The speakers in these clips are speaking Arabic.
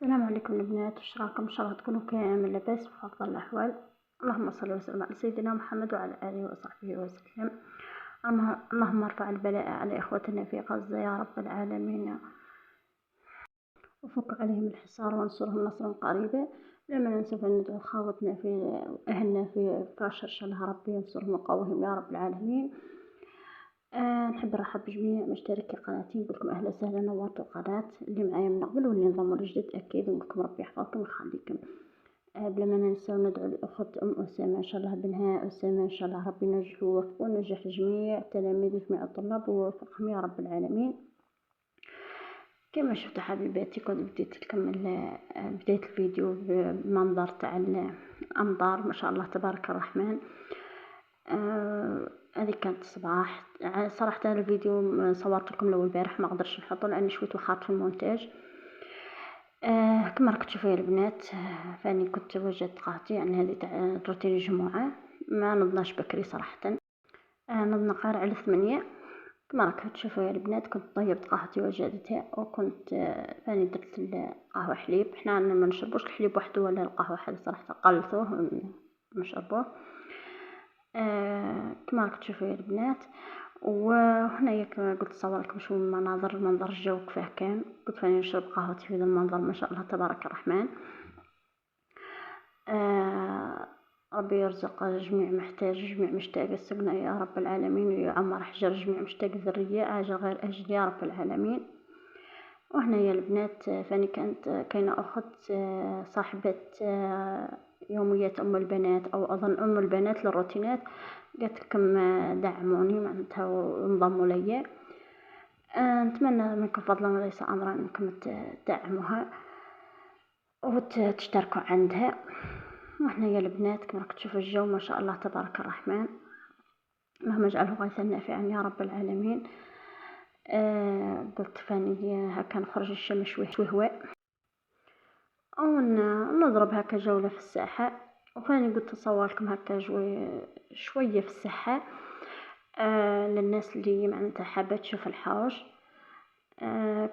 السلام عليكم البنات، واش راكم؟ ان شاء الله تكونوا كامل لاباس في افضل الاحوال. اللهم صل وسلم على سيدنا محمد وعلى اله وصحبه وسلم. اللهم ارفع البلاء على اخوتنا في غزه يا رب العالمين، وفك عليهم الحصار وانصرهم نصرا قريبا. لما ننسى ندعو خاوتنا في اهلنا في فاشر، ان شاء الله ربي ينصرهم ويقويهم يا رب العالمين. نحب نرحب بجميع مشتركي قناتي، نقول لكم اهلا وسهلا، نورتوا القناه اللي معايا من قبل واللي انضموا لجديد اكيد، ونقول لكم ربي يحفظكم ويخليكم. بلا ما ننسى ندعو الأخت أسامة إن شاء الله بنها أسامة، إن شاء الله ربي ينجح ويوفقه ونجح جميع التلاميذ وجميع الطلاب ويوفقهم يا رب العالمين. كما شفتوا حبيباتي كنت بديت لكم بداية الفيديو بمنظر تاع الأمطار، ما شاء الله تبارك الرحمن. هذه كانت الصباح. صراحة هذا الفيديو صورت لكم لو البارح ما قدرش نحطه لأني شويت وخاط في المونتاج. كما راكم تشوفوا يا البنات، فاني كنت وجدت قاعتي، يعني هذه تاع روتين الجمعة. ما نضناش بكري صراحة، نضنا غير على 8. كما راكم تشوفوا يا البنات، كنت طيبت قهوتي وجدتها، وكنت فاني درت القهوة حليب. حنا ما نشربوش الحليب وحده ولا القهوة حد صراحة، قلثوه نشربوه. كما راكم تشوفوا يا البنات، وهنايا كما قلت صور لكم شو المناظر، منظر الجو كيفاه كان. كنت فاني نشرب قهوتي في هذا المنظر ما شاء الله تبارك الرحمن. ربي يرزق جميع محتاج جميع مشتاق السكنة يا رب العالمين، ويعمر حجر جميع مشتاق ذرية عاجل غير أجل يا رب العالمين. وهنا يا البنات فاني كانت كاينة أخت صاحبة يوميات أم البنات، أو أظن أم البنات للروتينات، قالت لكم دعموني معناتها وانضموا ليا. نتمنى منكم فضلا وليس أمرا أنكم تدعموها وتشتركوا عندها. وهنا يا البنات كما راكم تشوفوا الجو ما شاء الله تبارك الرحمن، اللهم اجعله غيثا نافعا يا رب العالمين. قلت فاني هكا نخرج الشمس شوي هواء ونضرب هكا جولة في الساحة. وفاني قلت اصور لكم هكا شوية في الساحة للناس اللي معناتها حابة تشوف الحوش.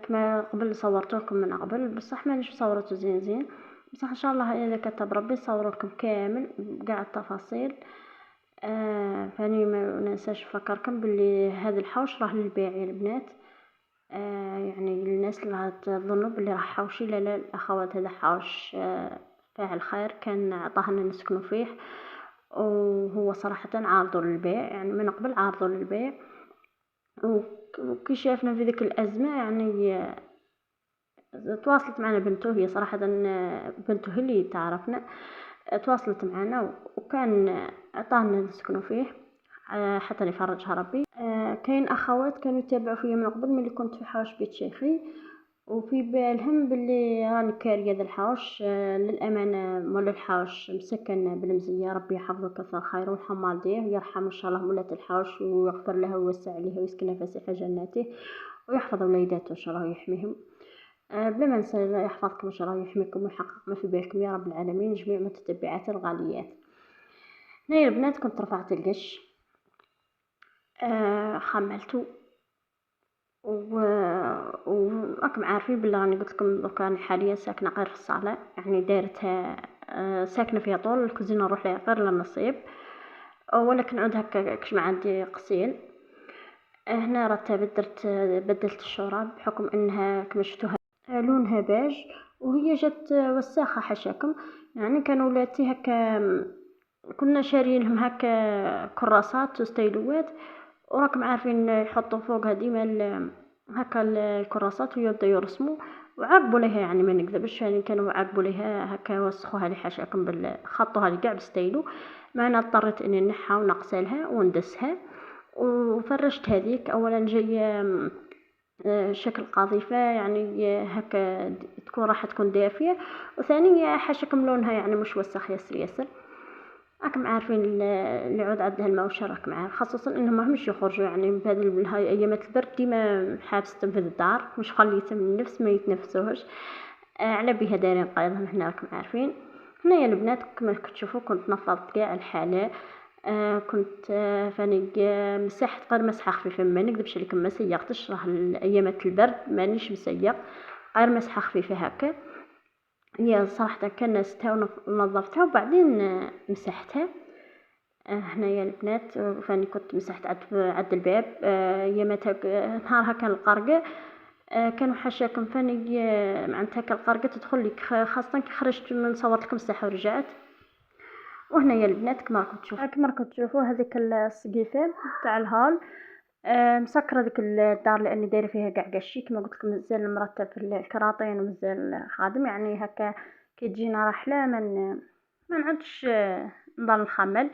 كما قبل صورت لكم من قبل، بصح مانيش صورته زين، بصح ان شاء الله اذا كتب ربي صور لكم كامل بقاع التفاصيل. فاني ما ننساش نفكركم باللي هذا الحوش راه للبيع يا البنات. يعني الناس اللي تظنوا باللي راه حوشي، لا الاخوات، هذا حوش فاعل خير، كان عطاهنا نسكنوا فيه، وهو صراحة عارضه للبيع، يعني من قبل عارضه للبيع. وكي شافنا في ذيك الأزمة يعني تواصلت معنا بنته، هي صراحة بنته هي اللي تعرفنا، تواصلت معنا وكان عطانا نسكنوا فيه حتى يفرجها ربي. كاين اخوات كانوا يتابعوا فيا من قبل ملي كنت في حوش بيت شيخي، وفي بالهم باللي راني كاريه ذا الحوش. للامانه مول الحوش مسكن بالمزيه، ربي يحفظه كثر خير ويرحم والديه ويرحم ان شاء الله مولات الحوش ويغفر لها ويوسع عليها ويسكنها فسيح جناته ويحفظ وليداته ان شاء الله ويحميهم. بلا ما ننسى يحفظكم ان شاء الله ويحميكم ويحقق ما في بالكم يا رب العالمين، جميع متتبعات الغاليات. هنا البنات كنت رفعت القش، خملته، وراكم عارفين بلي راني قلت لكم دوكا راني حاليا ساكنه غير في الصاله، يعني دايرتها ساكنه فيها طول الكوزينه نروح لها غير للنصيب، ولكن عود هكا كش ما عندي قصيل. هنا رتبت بدلت الشراب بحكم انها كما شفتوها لونها باج، وهي جات وساخه حاشاكم. يعني كانوا ولاتي هكا كنا شارين لهم هكا كراسات وستيلوات، وراكم عارفين يحطوا فوقها ديما هكا الكراسات ويبداو يرسموا، وعقبوا ليها يعني ما نكذبش، يعني كانوا عقبوا ليها هكا وسخوها لي حاشاكم خطوها لي كاع بستيلو. ما انا اضطريت اني نحها ونقسلها وندسها وفرشت هذيك. اولا جايه شكل قاذفة، يعني هكا تكون راح تكون دافية، وثانيا حاشاكم لونها يعني مش وسخ ياسر. راكم عارفين اللي عود عندها الموشة، راكم عارف خاصة انهم ماهمش يخرجوا، يعني بهذه هاي ايامات البرد ديما حابستهم في الدار، مش خليتهم النفس ما يتنفسوهش. على بها دايرين قايضهم هنا راكم عارفين. هنايا البنات كما تشوفوا كنت نفضت كاع الحالة. كنت فاني مسحت غير مسحه خفيفه، ما نكذبش عليكم ما سيقتش، راه ايامات البرد مانيش مسيق، غير مسحه خفيفه هكا. هي صراحة كنستها ونظفتها وبعدين مسحتها. هنايا البنات فاني كنت مسحت عند الباب. ياماتها نهارها كان القرقة. كانوا حاشاكم فاني معناتها كان القرقة تدخل لك خاصة كي خرجت من صورت لكم الساحة ورجعت. وهنايا البنات كما راكم تشوفوا هذيك السقيفة تاع الهال. مسكره ديك الدار لاني دايره فيها كاع قشي كما قلت لكم، مازال مرتب في الكراطين ومازال خادم، يعني هكا كي تجينا رحله ما نعودش نضل نخمل.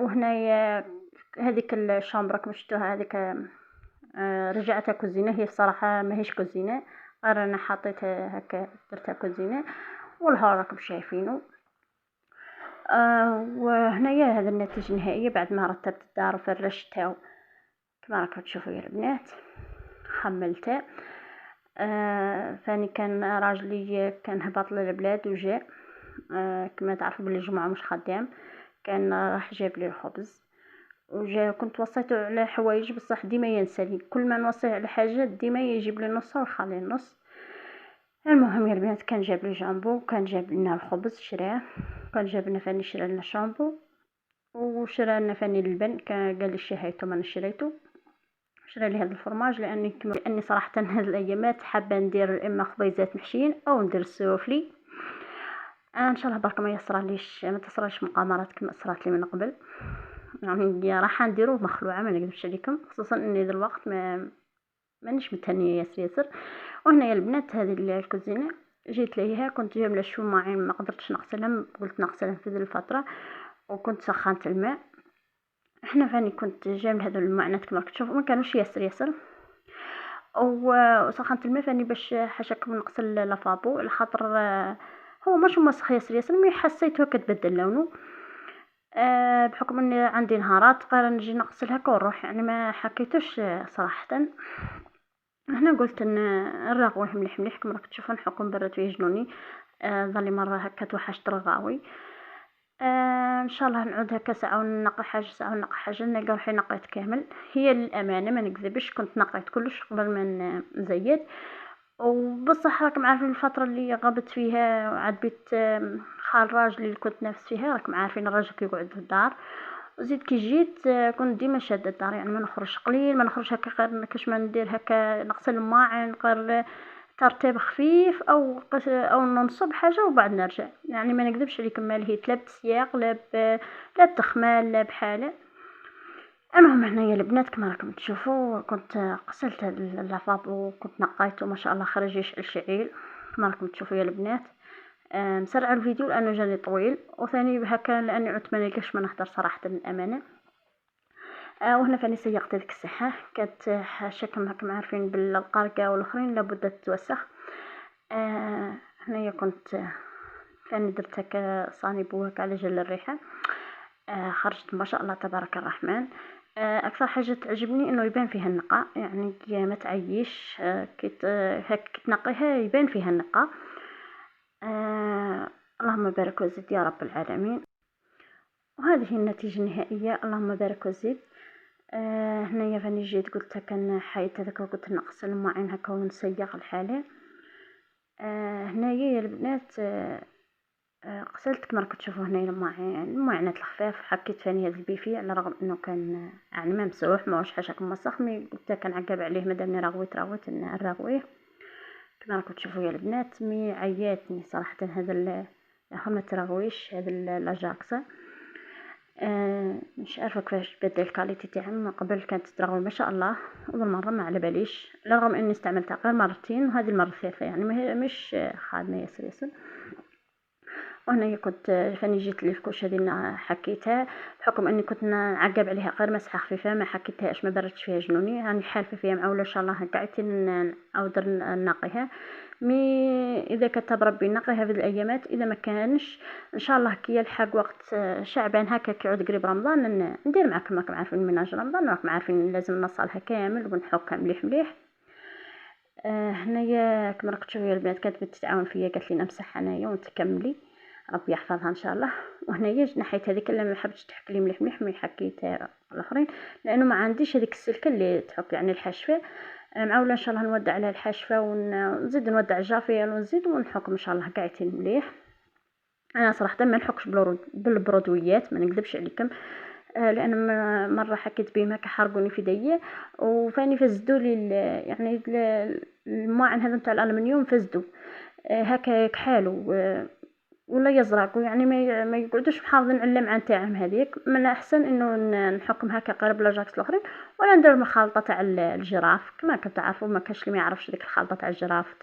وهنايا هذيك الشامبر كما شفتوها هذيك رجعتها كوزينه. هي الصراحه ماهيش كوزينه، غير انا حطيتها هكا درتها كوزينه. والهول راكم شايفينه. وهنايا هذا النتيجة النهائية بعد ما رتبت الدار وفرشتها كما راكم تشوفوا يا البنات. حملته. ثاني كان راجلي كان هبط للبلاد وجاء. كما تعرفوا بلي الجمعة مش خدام، كان راح جاب لي الخبز وجا. كنت وصيته على حوايج بصح ديما ينسى، كل ما نوصيه على حاجه ديما يجيب لي نص ويخلي النص. المهم يا البنات كان جاب لي جامبو، كان جاب لنا الخبز شراه، كان جاب لنا فاني شرا لنا شامبو وشرا لنا فاني اللبن. كان قال لي شريته ما شريته. شرا لي هذا الفرماج لاني صراحه هذه الايامات حابه ندير اما خبيزات محشيين او ندير السوفلي. ان شاء الله برك ما يصراليش ما تصراليش مقامرات كما صرات لي من قبل. يعني راح نديرو مخلوعه ما نكذبش عليكم، خصوصا اني ذا الوقت مانيش متهنيه ياسر. وهنا يا البنات هذه الكوزينه جيت ليها، كنت جامله شو معين ما قدرتش نغسلهم، قلت نغسلهم في ذي الفتره وكنت سخنت الماء. احنا فاني كنت جامله هذو المعانات كما تشوفوا ما كانوش ياسر. وسخنت الماء فاني باش حاشاكم نغسل لافابو على خاطر هو مش مسخ ياسر مي حسيت هكا تبدل لونه. بحكم اني عندي نهارات قال نجي نغسل هكا ونروح، يعني ما حكيتوش صراحه. هنا قلت ان الرغوه مليح كما راك تشوفوا نحكم برد فيه جنوني. ظلي مره هكا توحشت رغاوي. ان شاء الله نعود هكا ساعه ونقي حاجه نلقى روحي نقيت كامل. هي للامانه ما نكذبش كنت نقيت كلش قبل ما نزيد. وبصح راكم عارفين الفتره اللي غبت فيها عاد بيت خال راجلي اللي كنت نافس فيها، راكم عارفين الراجل كيقعد في الدار. وزيد كي جيت كنت ديما شاده الدار، يعني ما نخرج قليل، ما نخرج هكا غير كاش ما ندير هكا نغسل الماعن غير ترتيب خفيف او ننصب حاجه وبعد نرجع. يعني ما نكذبش عليكم ما لهيت لا بسياق لا بتخمال لا بحاله. المهم هنايا البنات كما راكم تشوفوا كنت غسلت اللافابو وكنت نقيته ما شاء الله خرج يشعل شعيل كما راكم تشوفوا يا البنات. مسرعه الفيديو لانه جاني طويل، وثاني هكا لاني عدت ما نلقاش ما نهضر صراحه للامانه. وهنا فاني سيقت هذيك الساحه كانت حاشاكم هكا عارفين بالقرقه والاخرين لابد تتوسخ. هنايا كنت فاني درت هكا صاني بوهك على جل الريحه. خرجت ما شاء الله تبارك الرحمن. اكثر حاجه تعجبني انه يبان فيها النقاء، يعني ما تعيش هك تنقيها يبان فيها النقاء. اللهم بارك وزد يا رب العالمين. وهذه النتيجه النهائيه اللهم بارك وزد. هنايا فاني جيت قلت هكا حيت هذاك قلت نغسل الماعن هكا ونسيق الحاله. هنايا يا البنات غسلت كما راكم تشوفوا هنايا الماعنات الخفاف. حكيت فاني هذا البيفي على الرغم انه كان يعني ممسوح ماهوش حاجه مسخ، مي قلت كنعقب عليه مادامني راغويت نراغويه كما راكم تشوفوا يا البنات. مي عياتني صراحه هذا ما تراغويش هذا لاجاكسا. مش عارفه كيفاش بدل الكاليتي تاعها. من قبل كانت تراغوي ما شاء الله، اول مره ما على باليش رغم اني استعملتها غير مرتين وهذه المره الثالثه، يعني مش خادمه ياسر. وهنا كنت فاني جيت للكوش هذه حكيتها بحكم اني كنت نعقب عليها غير مسحه خفيفه ما حكيتهاش ما بردتش فيها جنوني، راني حالفه فيها معوله ان شاء الله قعدت نعاود نقيها. مي اذا كتب ربي نقيها في الايامات، اذا ما كانش ان شاء الله كي يلحق وقت شعبان هكا كيعود قريب رمضان ندير معكم. راكم عارفين مناج رمضان راكم عارفين لازم نصلها كامل ونحكها مليح. هنايا كما راكم تشوفوا البنات كانت تتعاون فيا قالت لي نمسح انايا وانت كملي ربي يحفظها ان شاء الله. وهنايا نحيت هذيك اللي ما حبيتش تحك لي مليح مي حكيتها الاخرين لانه ما عنديش هذيك السلكه اللي تحك يعني الحشفه. معوله ان شاء الله نودع على الحشفه ونزيد نودع الجافيل ونزيد ونحكم ان شاء الله قاعدين مليح. انا صراحه ما نحكش بالبرودويات، ما نكذبش عليكم، لان مره حكيت بهم هكا حرقوني في يدي وفاني فزدوا لي يعني الماعن هذا نتاع الالمنيوم فزدوا هكا كحالو ولا يزرقوا، يعني ما يقعدوش محافظين على اللمعه نتاعهم هذيك. من الاحسن انه نحكم هكا قرب لاجاكس الاخرين، ولا ندير المخالطه تاع الجراف كما كتعرفوا. ما كاش اللي ما يعرفش ديك الخلطه تاع الجراف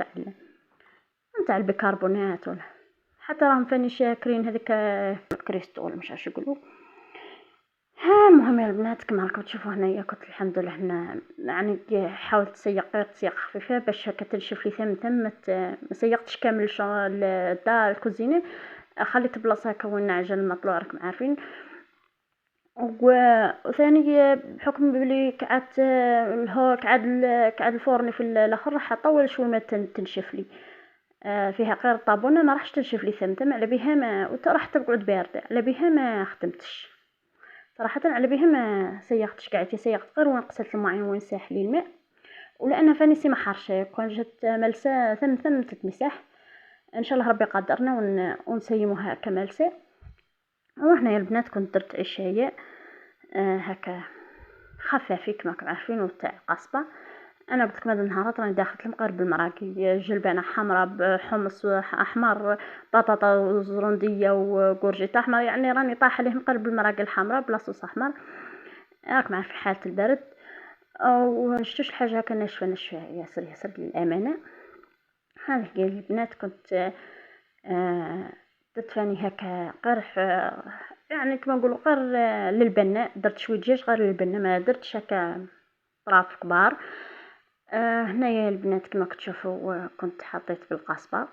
تاع البيكربونات، ولا حتى راهم فاني شاكرين هذيك الكريستول مش عارف يقولوا. ها المهم يا البنات كما راكم تشوفوا هنايا كنت الحمد لله هنا يعني حاولت تسيق غير تسيق خفيفه باش هكا تنشف لي ثم ما سيقتش كامل الدار الكوزينه، خليت بلاصه هكا وين عجل المطلوع راكم عارفين. وثاني بحكم بلي قعدت قعد الفرن في الاخر راح اطول شويه ما تنشف لي فيها غير الطابونه ما راحش تنشف لي ثم على بها ما راح تقعد بارده على بها ما خدمتش صراحه، على بها ما سيقتش قعدت سيقت غير وين قصلت الماعين وين ساح لي الماء، ولان فاني سي ما حرشه كون جات ملسه ثم تتمسح ان شاء الله ربي قدرنا ونسيموها كملسه. وهنا يا البنات كنت درت عشايه هكا خفافي كما راكم عارفين وتاع قصبه. انا قلت لكم هذا النهارات راني داخلت المقرب بالمراكي جلبانه حمراء بحمص احمر بطاطا زرنديه وقرجيط احمر، يعني راني طايحه ليه مقرب بالمراكي الحمراء بلا صوص احمر راكم عارفين حاله البرد. ونشتوش الحاجه هكا ناشفه ياسر للامانه. هذه هي البنات كنت درت فاني هكا قرح يعني كما نقولوا غير للبناء، درت شويه دجاج غير للبناء ما درتش هكا طراف كبار. هنايا البنات كما كتشوفوا كنت حطيت بالقصبه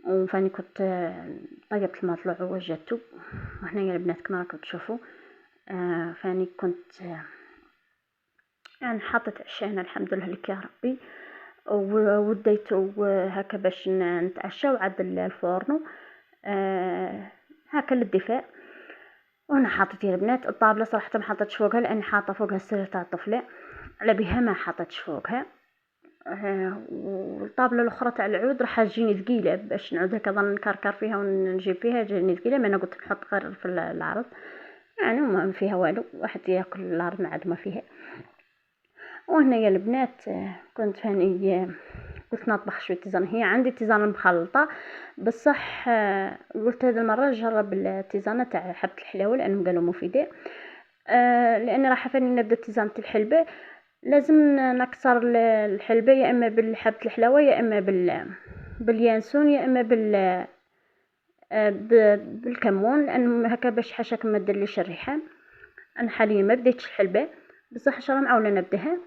وفاني كنت طيبت المطلوع ووجدته. وهنايا البنات كما راكم تشوفوا فاني كنت يعني حطيت عشانا الحمد لله لك يا ربي وديته هكا باش نتعشى وعد الفرن هكا للدفاء. وهنا حطيت يا البنات الطابله صراحه ما حطيتش فوقها لاني حاطه فوقها السرير تاع الطفله على بها ما حطيتش فوقها. والطابله الاخرى تاع العود راح تجيني ثقيله باش نعود هكا نكركر فيها ونجيب فيها جاني ثقيله، ما انا قلت نحط غير في العرض يعني ما فيها والو واحد ياكل العرض ما عاد ما فيها. وهنا يا البنات كنت فاني قلت نطبخ شويه تيزان، هي عندي تيزان مخلطه بصح قلت هذه المره نجرب التيزانه تاع حبه الحلاوه لانهم قالوا مفيده. لان راح فاني نبدا تيزانه الحلبه لازم نكسر الحلبه يا اما بالحبه الحلاوه يا اما باليانسون يا اما بالكمون، لان هكا باش حاشاك ما ديرليش الريحه. انا حاليا ما بديتش الحلبه بصح ان شاء الله معوله نبداها.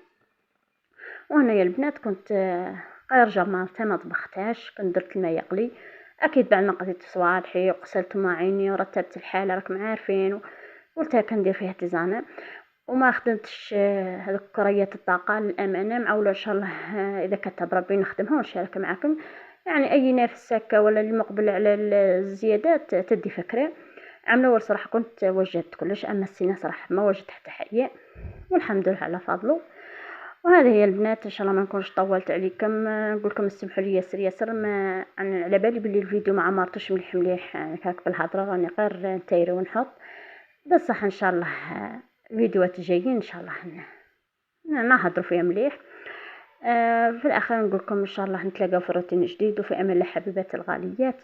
وهنا يا البنات كنت غير جمرتها ما طبختهاش، كنت درت الماء يغلي اكيد بعد ما قضيت صوالحي وغسلت مواعيني ورتبت الحاله راكم عارفين قلتها كندير فيها تيزانه وما خدمتش هذوك كريات الطاقه للامانه معوله ان شاء الله اذا كتب ربي نخدمها ونشارك معكم. يعني اي نافس هكا ولا اللي مقبل على الزيادات تدي فكره. عام الاول صراحه كنت وجدت كلش، اما السنه صراحه ما وجدت حتى حاجه والحمد لله على فضله. وهذه هي البنات ان شاء الله ما نكونش طولت عليكم، نقول لكم اسمحوا لي ياسر ما انا على بالي بلي الفيديو ما عمرتوش مليح هكاك بالهضره راني غير نتايري ونحط بصح ان شاء الله فيديوهات جايين ان شاء الله نهضروا فيها مليح. في الاخير نقول لكم ان شاء الله نتلاقاو في روتين جديد وفي امان الله حبيبات الغاليات.